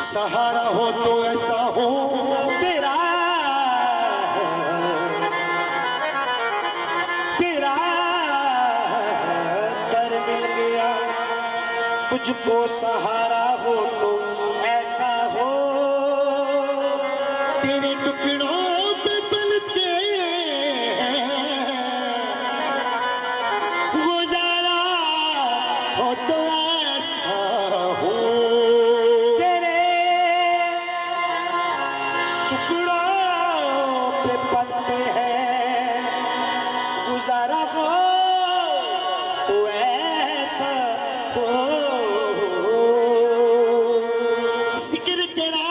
सहारा हो तो ऐसा हो तेरा, तेरा दर मिल गया तुझको, सहारा हो तो ऐसा हो, तेरे टुकड़ों पे पलते गुजारा हो तो ऐसा हो, गुजारा हो तो ऐसा हो। जिक्र तेरा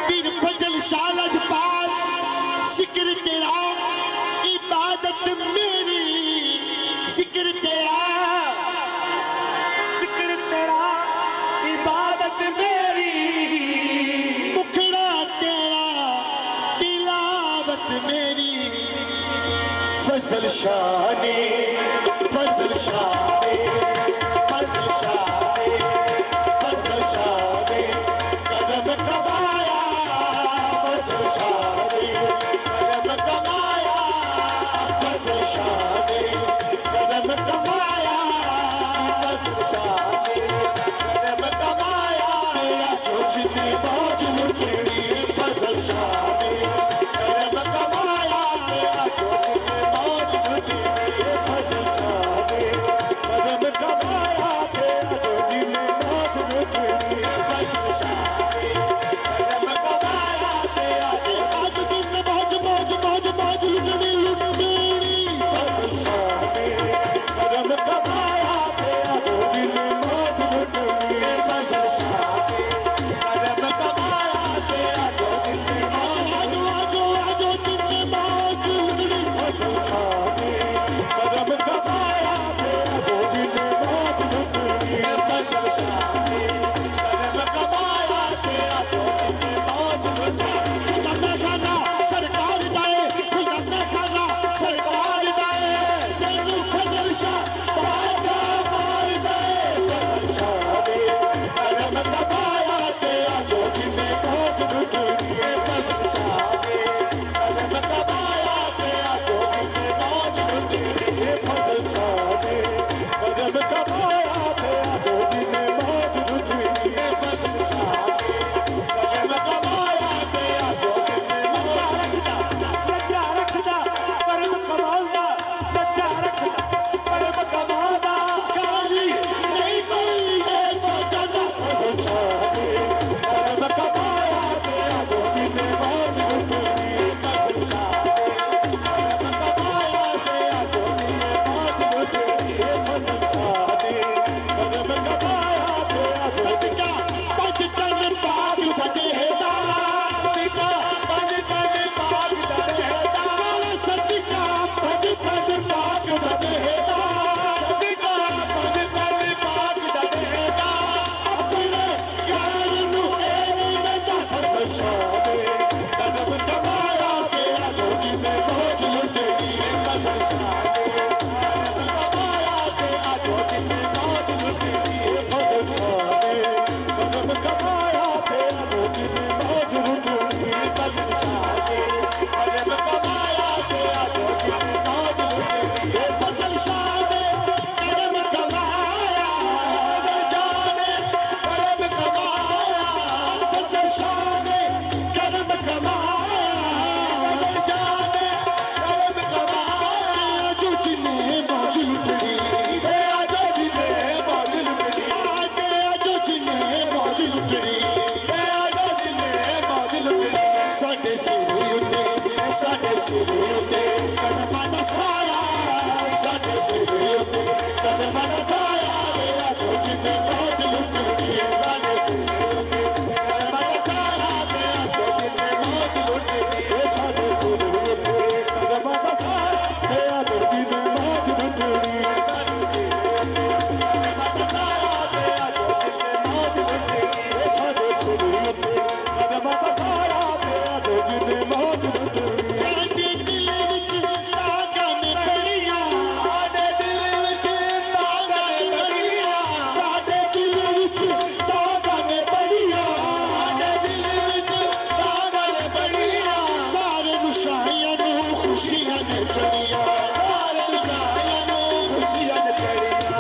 पीर फजल शाह लजपाल, जिक्र तेरा इबादत मेरी, जिक्र तेरा इबादत मेरी, मुखड़ा तेरा तिलावत मेरी। फजल शाह ने, फजल शाह ने, फजल शाह ने, फजल शाह ने कदम कमाया, फजल शाह ने कदम कमाया, फजल शाह ने कदम कमाया, फजल शाह ने कदम कमाया, जो जितनी मौज लुटेड़ी फजल शाह ने कदम कमाया, फजल शाह ने कदम कमाया, जो जितनी मौज लुटेड़ी फजल शाह ने कदम कमाया, आज जितनी मौज मौज मौज मौज लुटेड़ी लुटेड़ी फजल शाह ने कदम कमाया, जो जितनी मौज लुटेड़ी फजल शाह ने कदम कमाया, जो जितनी मौज जो जितनी मौज लुटेड़ी फजल शाह ने कदम कमाया, जो जितनी मौज लुटेड़ी फजल शाह ने कदम कमाया, जो जितनी मौज लुटेड़ी। खुदा खाना सरकार दाए, खुदा खाना सरकार दाए, तेनू फजल शाह बाजा मार दे, फजल शाह ने कदम कमाया, जो जितनी मौज लुटेड़ी फजल शाह ने कदम कमाया, जो जितनी मौज लुटेड़ी फजल शाह ने कदम कमाया, जो जितनी मौज लुटेड़ी फजल शाह ने कदम कमाया, जो जितनी रजा रखदा कर्म कमांदा, रजा रखदा कर्म कमांदा, काली नहीं कोई है तो जादा फजल शाह ने कदम कमाया, सिरे उते कदमां दा साया साडे सिरे उते कदमां दा साया तेरा जो जिन्ने मौज लुटनी है साडे सिरे उते कदमां दा साया तेरा जो जिन्ने मौज लुटनी है साडे सिरे उते कदमां दा साया तेरा जो जिन्ने मौज लुटनी है साडे सिरे उते कदमां दा साया तेरा जो जिन्ने मौज लुटनी है साडे सिरे उते कदमां दा साया तेरा जो जिन्ने मौज लुटनी साडे दिल विच तागां ने बड़ियां साडे दिल विच तागां ने बड़ियां साडे दिल विच तागां ने बड़ियां साडे दिल विच तागां ने बड़ियां सारे मुशाहियां नूं खुशियां ने चढ़ियां सारे मुशाहियां नूं खुशियां ने चढ़ियां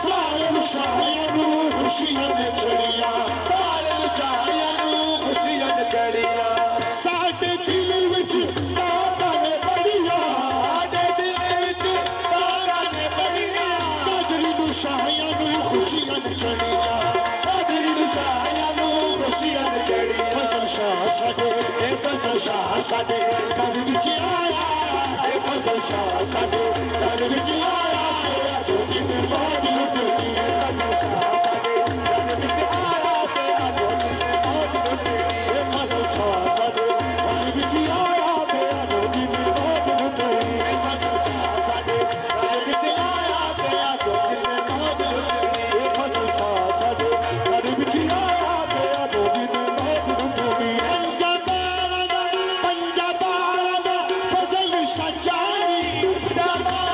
सारे मुशाहियां नूं खुशियां ने चढ़ियां सारे मुशाहियां नूं खुशियां ने चढ़ियां साडे दिल विच तागां ने बड़ियां साडे दिल विच तागां ने बड़ियां कादरी मुशाहियां नूं खुशियां ने चढ़ियां कादरी मुशाहियां नूं खुशियां ने चढ़ियां फजल शाह साडे ए फजल शाह साडे घर विच आया ए फजल शाह साडे घर विच आया तेरा जो जिन्ने मौज लुटनी है फजल शाह साडे घर विच आया तेरा जो जिन्ने मौज लुटनी है फजल शाह साडे घर विच आया तेरा जो जिन्ने मौज लुटनी है फजल शाह साडे घर विच आया तेरा जो जिन्ने मौज लुटनी है फजल शाह साडे घर विच आया तेरा जो जिन्ने मौज लुटनी पंजाबां दा फजल शाह जानी पंजाबां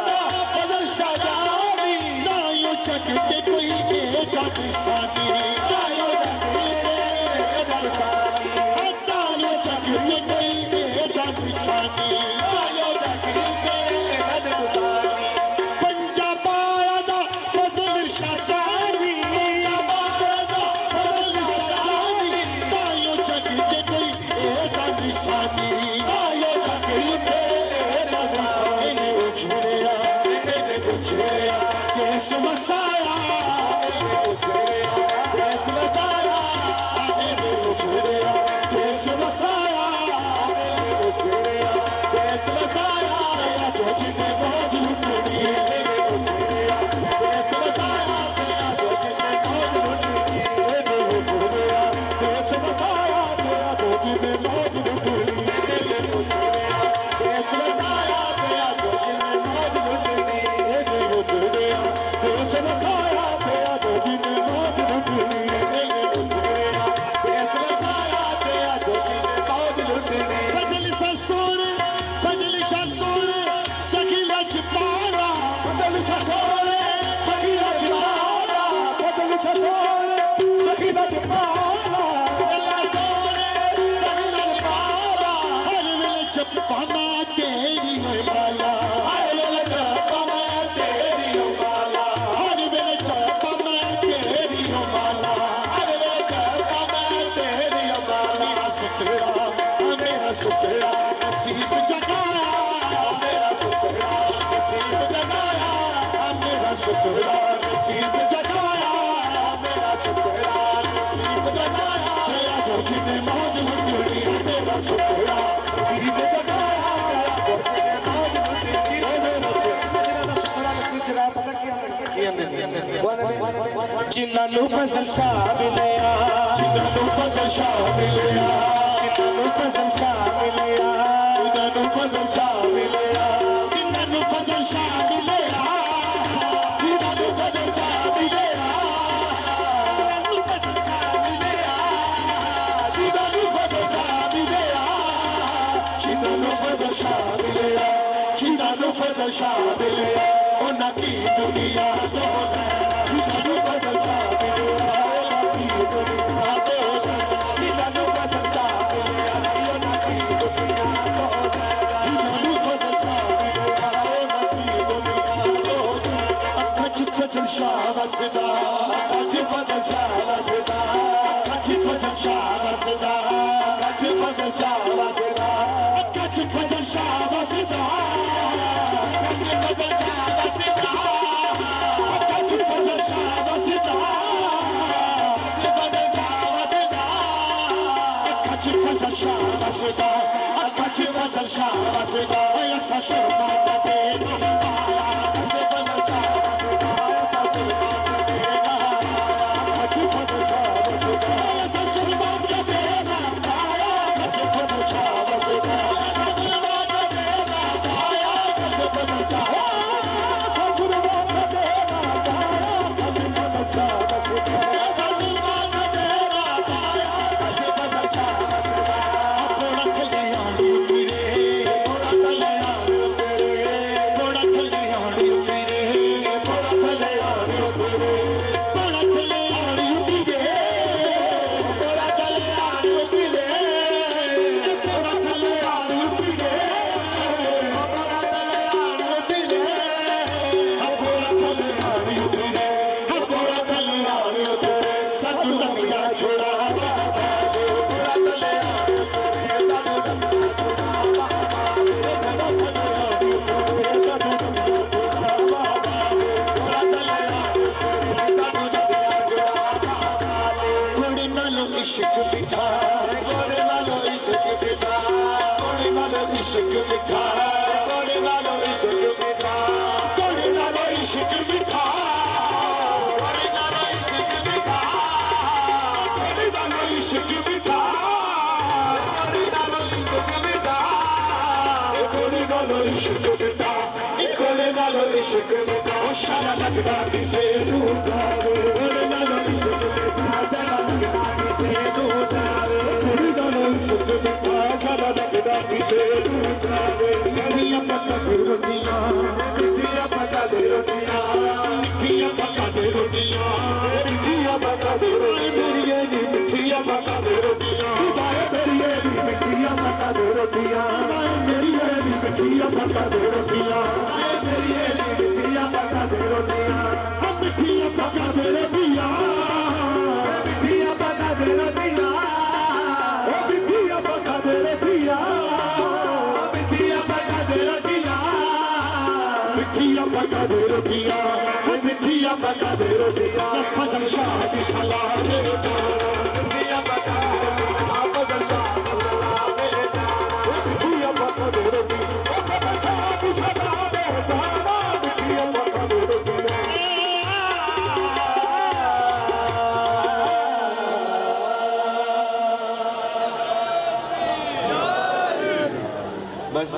दा फजल शाह जानी तायो जग ते कोई एदा निशानी तायो जग ते कोई एदा निशानी पंजाबां दा फजल शाह जानी पंजाबां दा फजल शाह जानी तायो जग ते कोई एदा निशानी तायो जग ते एदा निशानी ने उछड़िया देश वसाया देश वसाया ने उछड़िया देश वसाया देश वसाया तेरा जो जिन्ने मौज लुटनी है देश वसाया तेरा जो जिन्ने मौज लुटनी है देश वसाया तेरा जो जिन्ने मौज लुटनी है देश वसाया तेरा जो जिन्ने मौज लुटनी है देश वसाया तेरा जो जिन्ने मौज लुटनी है देश वसाया तेरा जो जिन्ने मौज लुटनी फजल शाह सोने फजल शाह सोने शकीला जपाला फजल शाह सोने शकीला जपाला फजल शाह सोने शकीला जपाला फजल सोने शकीला जपाला हर वेले जपाना तेरी है माला हर वेले जपाना तेरी है माला हर वेले जपाना तेरी है माला हर वेले जपाना तेरी है माला मेरा सुखड़ा नसीब जगाया मेरा सुखड़ा नसीब जगाया मेरा सुखड़ा नसीब जगाया मेरा सुखड़ा नसीब जगाया तेरा जो जिन्ने मौज लुटनी है मेरा सुखड़ा नसीब जगाया तेरा जो जिन्ने मौज लुटनी है सुखड़ा नसीब जगाया पता क्या जिन्ना नू फजल शाह मिलिया जिन्ना नू फजल शाह मिलिया जिन्ना नू फजल शाह मिलिया जिन्ना नू फजल शाह मिलिया जिन्ना नू फजल शाह मिलिया जिन्ना नू फजल शाह मिलिया जिन्ना नू फजल शाह मिलिया जिन्ना नू फजल शाह मिलिया जिन्ना नू फजल शाह मिलिया उन्हां की दुनिया तो जिन्ना नू फजल शाह मिलिया जिन्ना नू फजल शाह मिलिया उन्हां की दुनिया तो जिन्ना नू फजल शाह मिलिया उन्हां की दुनिया तो अखां च फजल शाह वसदा अखां च फजल शाह वसदा अखां च फजल शाह वसदा अखां च फजल शाह वसदा अखां च फजल शाह वसदा अखां च फजल शाह वसदा अखां च फजल शाह वसदा वसदा ऐसा शर्मा देना कदे फजल चा वसदा ऐसा शर्मा देना कदे फजल चा वसदा ऐसा शर्मा देना कदे फजल चा वसदा ऐसा शर्मा देना कदे फजल चा शर्मा देना कदे फजल चा वसदा ऐसा शर्मा देना कदे फजल चा वसदा थोड़ा थले आने तेरे थोड़ा थले आने तेरे थोड़ा थले आने तेरे थोड़ा थले आने तेरे थोड़ा थले आने तेरे थोड़ा थले आने तेरे थोड़ा थले आने तेरे थोड़ा थले आने तेरे थोड़ा थले आने तेरे थोड़ा थले आने तेरे सब दुनिया छोड़ा थोड़ा थले आने तेरे सब दुनिया छोड़ा थोड़ा थले आने तेरे सब दुनिया छोड़ा थोड़ा थले आने तेरे सब दुनिया छोड़ा कोड़े नालो इश्क मिठा कोड़े नालो इश्क मिठा कोड़े नालो इश्क मिठा कोड़े नालो इश्क मिठा कोड़े नालो इश्क मिठा कोड़े नालो इश्क मिठा कोड़े नालो इश्क मिठा कोड़े नालो इश्क मिठा कोड़े नालो इश्क मिठा कोड़े नालो इश्क मिठा ओ शाला लगदा किसे रूठा कोड़े नालो इश्क मिठा शाला लगदा किसे रूठा कोड़े नालो इश्क मिठा शाला लगदा किसे रूठा मिठिया पक्का दे रोटियां मिठिया पक्का दे रोटियां मिठिया पक्का दे रोटियां मिठिया पक्का दे रोटियां मेरी ये मिठिया पक्का दे रोटियां मेरी ये मिठिया पक्का दे रोटियां मेरी ये मिठिया पक्का दे रोटियां मेरी ये मिठिया पक्का दे रोटियां हम मिठिया पक्का दे रोटियां मिठिया पक्का दे रोटियां ओ मिठिया पक्का दे रोटियां मिठिया पक्का दे रोटियां मिठिया पक्का दे रोटियां मिठिया पक्का दे रोटियां फजल शाह दी सलाह मेरे जाना मिठिया पक्का फजल शाह दी सलाह मेरे जाना मिठिया पक्का दे रोटियां फजल शाह दी सलाह मेरे जाना मिठिया पक्का दे रोटियां बस